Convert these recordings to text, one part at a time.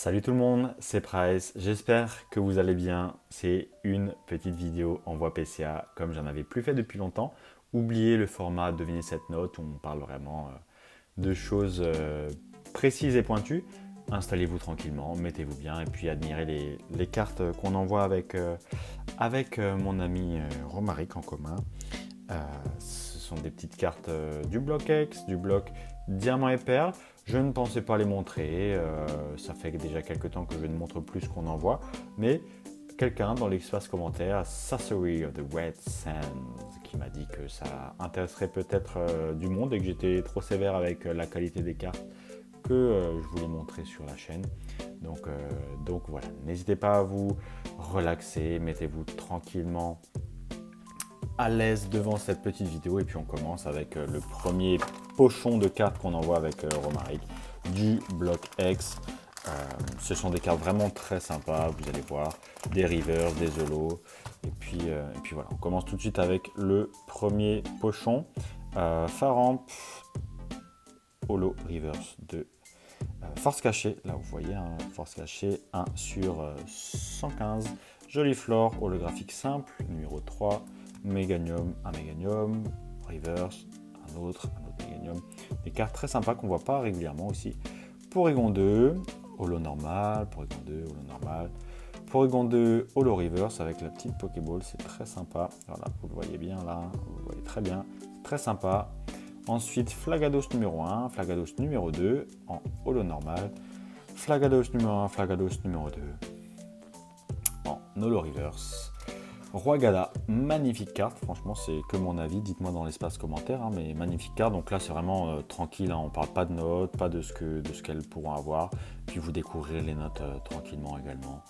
Salut tout le monde, c'est Price, j'espère que vous allez bien. C'est une petite vidéo en voix PCA comme j'en avais plus fait depuis longtemps. Oubliez le format devinez cette note où on parle vraiment de choses précises et pointues. Installez-vous tranquillement, mettez-vous bien et puis admirez les cartes qu'on envoie avec mon ami Romaric en commun. Ce sont des petites cartes du bloc X, du bloc Diamant et Perle. Je ne pensais pas les montrer, ça fait déjà quelques temps que je ne montre plus ce qu'on envoie, mais quelqu'un dans l'espace commentaire, Sorcery of the Red Sands, qui m'a dit que ça intéresserait peut-être du monde et que j'étais trop sévère avec la qualité des cartes que je voulais montrer sur la chaîne. Donc voilà, n'hésitez pas à vous relaxer, mettez-vous tranquillement à l'aise devant cette petite vidéo et puis on commence avec le premier pochon de cartes qu'on envoie avec Romaric du bloc X. Ce sont des cartes vraiment très sympas, vous allez voir, des rivers, des holos et puis voilà, on commence tout de suite avec le premier pochon. Faramp, holo reverse de force cachée, là vous voyez, hein, force cachée 1 sur 115, jolie flore, holographique simple, numéro 3, Méganium, un Méganium, reverse, un autre Méganium. Des cartes très sympas qu'on voit pas régulièrement aussi. Porygon 2, holo normal, Porygon 2, holo normal. Porygon 2, holo reverse avec la petite Pokéball, c'est très sympa. Voilà, vous le voyez bien là, vous le voyez très bien, très sympa. Ensuite, Flagados numéro 1, Flagados numéro 2 en holo normal. Flagados numéro 1, Flagados numéro 2 en holo reverse. Roi Gala, magnifique carte, franchement c'est que mon avis, dites-moi dans l'espace commentaire, hein, mais magnifique carte, donc là c'est vraiment tranquille, hein, on parle pas de notes, pas de ce qu'elles pourront avoir, puis vous découvrirez les notes tranquillement également.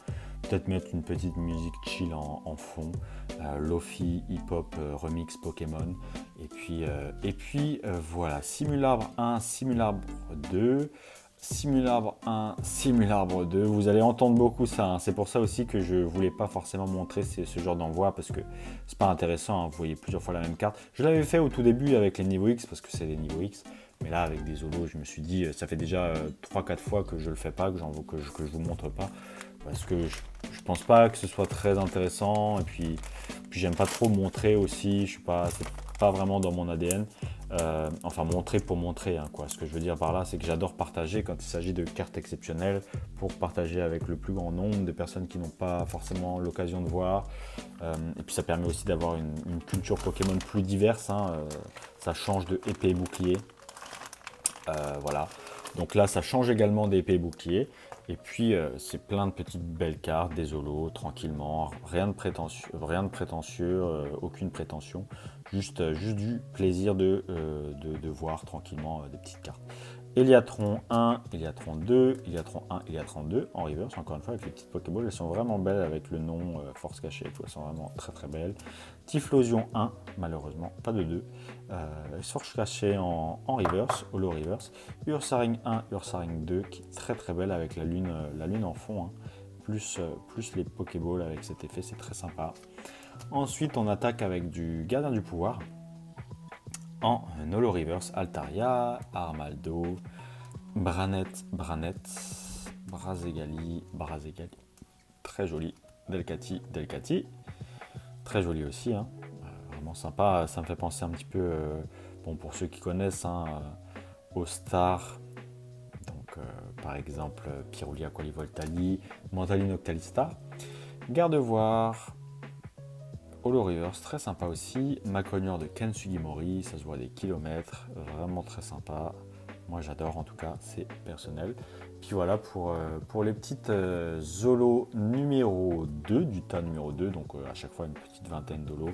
Peut-être mettre une petite musique chill en fond, Lofi, hip-hop, remix Pokémon, et puis voilà, Simulabre 1, Simulabre 2, Simulabre 1, Simulabre 2, vous allez entendre beaucoup ça, hein. C'est pour ça aussi que je voulais pas forcément montrer ce genre d'envoi parce que c'est pas intéressant, hein. Vous voyez plusieurs fois la même carte. Je l'avais fait au tout début avec les niveaux X parce que c'est les niveaux X, mais là avec des holos, je me suis dit, ça fait déjà 3-4 fois que je le fais pas, que je vous montre pas parce que je pense pas que ce soit très intéressant et puis j'aime pas trop montrer aussi, c'est pas vraiment dans mon ADN. Enfin montrer pour montrer, hein, quoi. Ce que je veux dire par là, c'est que j'adore partager quand il s'agit de cartes exceptionnelles pour partager avec le plus grand nombre de personnes qui n'ont pas forcément l'occasion de voir. Et puis ça permet aussi d'avoir une culture Pokémon plus diverse, hein. Ça change de épée et bouclier. Voilà. Donc là, ça change également des épées et boucliers. Et puis, c'est plein de petites belles cartes, des holos, tranquillement. Rien de prétentieux, aucune prétention. Juste du plaisir de voir tranquillement des petites cartes. Eliatron 1, Eliatron 2, Eliatron 1, Eliatron 2 en reverse, encore une fois avec les petites Pokéballs, elles sont vraiment belles avec le nom Force Cachée et tout, elles sont vraiment très très belles. Typhlosion 1, malheureusement, pas de 2. Force Cachée en reverse, holo reverse. Ursaring 1, Ursaring 2, qui est très très belle avec la lune en fond, hein. Plus les Pokéballs avec cet effet, c'est très sympa. Ensuite, on attaque avec du Gardien du Pouvoir en holo reverse, Altaria, Armaldo, Branette, Brazegali, très joli, Delcati, très joli aussi, hein. Vraiment sympa, ça me fait penser un petit peu, bon pour ceux qui connaissent, hein, aux stars, donc par exemple Pyrolia Qualivoltali, Mantaline Octalistar, Gardevoir, holo reverse, très sympa aussi. Macrognure de Ken Sugimori, ça se voit des kilomètres, vraiment très sympa. Moi j'adore en tout cas, c'est personnel. Puis voilà pour les petites Zolo numéro 2, du tas numéro 2, donc à chaque fois une petite vingtaine d'Holo.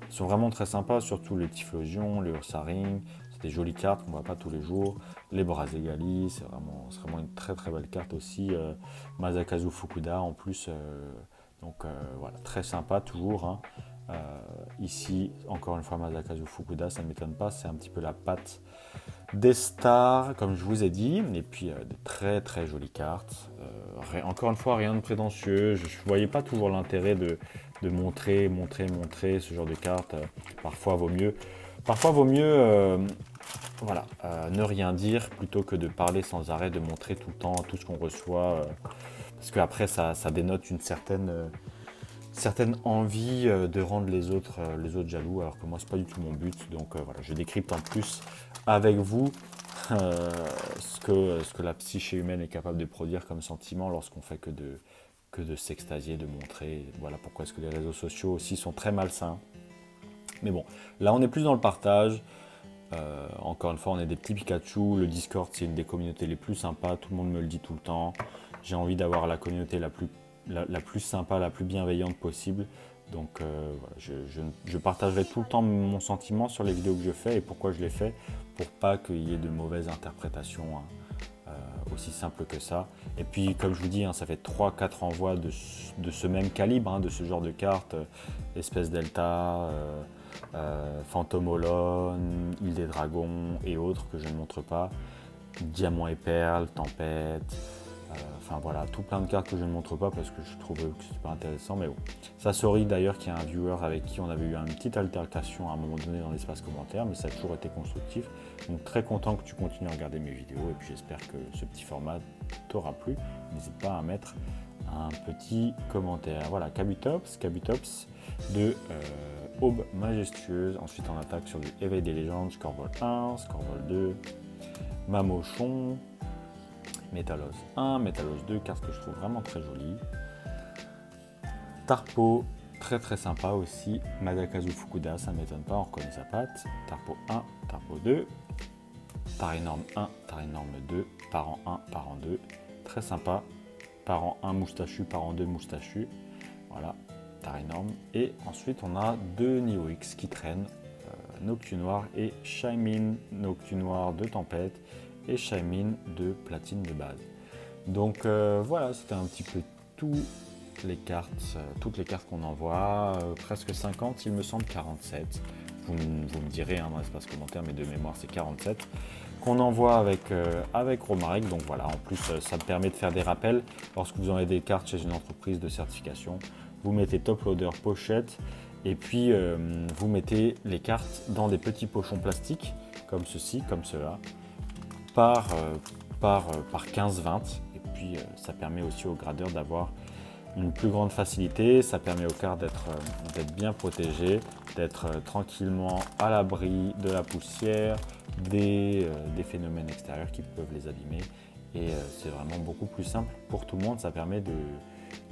Ils sont vraiment très sympas, surtout les Typhlosion, les Ursaring, c'est des jolies cartes qu'on ne voit pas tous les jours. Les Brazegali, c'est vraiment une très très belle carte aussi. Masakazu Fukuda en plus, donc voilà, très sympa toujours, hein. Ici, encore une fois, Masakazu Fukuda, ça ne m'étonne pas, c'est un petit peu la patte des stars, comme je vous ai dit, et puis des très très jolies cartes. Encore une fois, rien de prétentieux, je ne voyais pas toujours l'intérêt de montrer ce genre de cartes. Parfois, vaut mieux Parfois, vaut mieux voilà, ne rien dire plutôt que de parler sans arrêt, de montrer tout le temps tout ce qu'on reçoit. Parce qu'après, ça dénote une certaine envie de rendre les autres jaloux, alors que moi, c'est pas du tout mon but. Donc voilà, je décrypte en plus avec vous ce que la psyché humaine est capable de produire comme sentiment lorsqu'on fait que de s'extasier, de montrer. Voilà pourquoi est-ce que les réseaux sociaux aussi sont très malsains. Mais bon, là on est plus dans le partage. Encore une fois, on est des petits Pikachu. Le Discord, c'est une des communautés les plus sympas. Tout le monde me le dit tout le temps. J'ai envie d'avoir la communauté la plus sympa, la plus bienveillante possible. Donc voilà, je partagerai tout le temps mon sentiment sur les vidéos que je fais et pourquoi je les fais, pour pas qu'il y ait de mauvaises interprétations, hein, aussi simple que ça. Et puis comme je vous dis, hein, ça fait 3-4 envois de ce même calibre, hein, de ce genre de cartes, espèce delta, Phantom Holon, Île des Dragons et autres que je ne montre pas, Diamant et Perles, Tempête, enfin voilà, tout plein de cartes que je ne montre pas parce que je trouve que c'est pas intéressant, mais bon. Ça sorry d'ailleurs qu'il y a un viewer avec qui on avait eu une petite altercation à un moment donné dans l'espace commentaire, mais ça a toujours été constructif. Donc très content que tu continues à regarder mes vidéos et puis j'espère que ce petit format t'aura plu. N'hésite pas à mettre un petit commentaire. Voilà, Kabutops de Aube Majestueuse. Ensuite on attaque sur du Éveil des légendes, Scorvol 1, Scorvol 2, Mamochon, Métalos 1, Métalos 2, carte que je trouve vraiment très jolie. Tarpo, très très sympa aussi. Madakazu Fukuda, ça ne m'étonne pas, on reconnaît sa patte. Tarpo 1, Tarpo 2. Tarénorme 1, Tarénorme 2, Parent 1, Parent 2. Très sympa. Parent 1, Moustachu, Parent 2, Moustachu. Voilà, Tarénorme. Et ensuite, on a deux Neo X qui traînent. Noctu Noir et Shaymin, Noctu Noir de Tempête et Shaymin de Platine de base. Donc voilà, c'était un petit peu toutes les cartes qu'on envoie, presque 50, il me semble 47. Vous me direz hein, dans l'espace commentaire, mais de mémoire c'est 47 qu'on envoie avec Romaric. Donc voilà, en plus ça me permet de faire des rappels lorsque vous avez des cartes chez une entreprise de certification. Vous mettez top loader pochette et puis vous mettez les cartes dans des petits pochons plastiques comme ceci, comme cela, par 15-20. Et puis ça permet aussi aux gradeurs d'avoir une plus grande facilité. Ça permet aux cartes d'être bien protégées, d'être tranquillement à l'abri de la poussière, des phénomènes extérieurs qui peuvent les abîmer. Et c'est vraiment beaucoup plus simple pour tout le monde. Ça permet de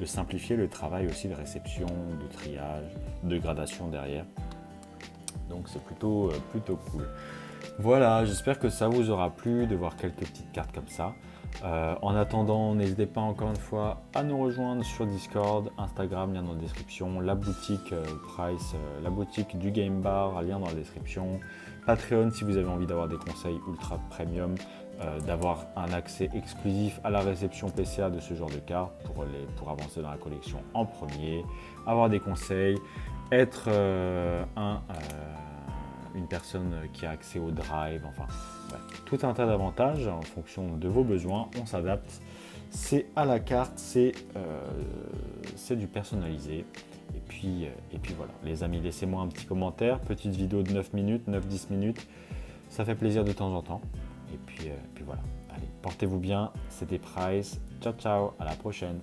simplifier le travail aussi de réception, de triage, de gradation derrière. Donc c'est plutôt cool. Voilà, j'espère que ça vous aura plu de voir quelques petites cartes comme ça. En attendant, n'hésitez pas encore une fois à nous rejoindre sur Discord, Instagram, lien dans la description, la boutique Price, la boutique du Game Bar, lien dans la description, Patreon si vous avez envie d'avoir des conseils ultra premium, d'avoir un accès exclusif à la réception PCA de ce genre de cartes pour avancer dans la collection en premier, avoir des conseils, être une personne qui a accès au drive, enfin ouais, tout un tas d'avantages en fonction de vos besoins, on s'adapte, c'est à la carte, c'est du personnalisé. Et puis voilà, les amis, laissez-moi un petit commentaire, petite vidéo de 9 minutes, 9-10 minutes, ça fait plaisir de temps en temps. Et puis voilà, allez, portez-vous bien, c'était Price, ciao ciao, à la prochaine.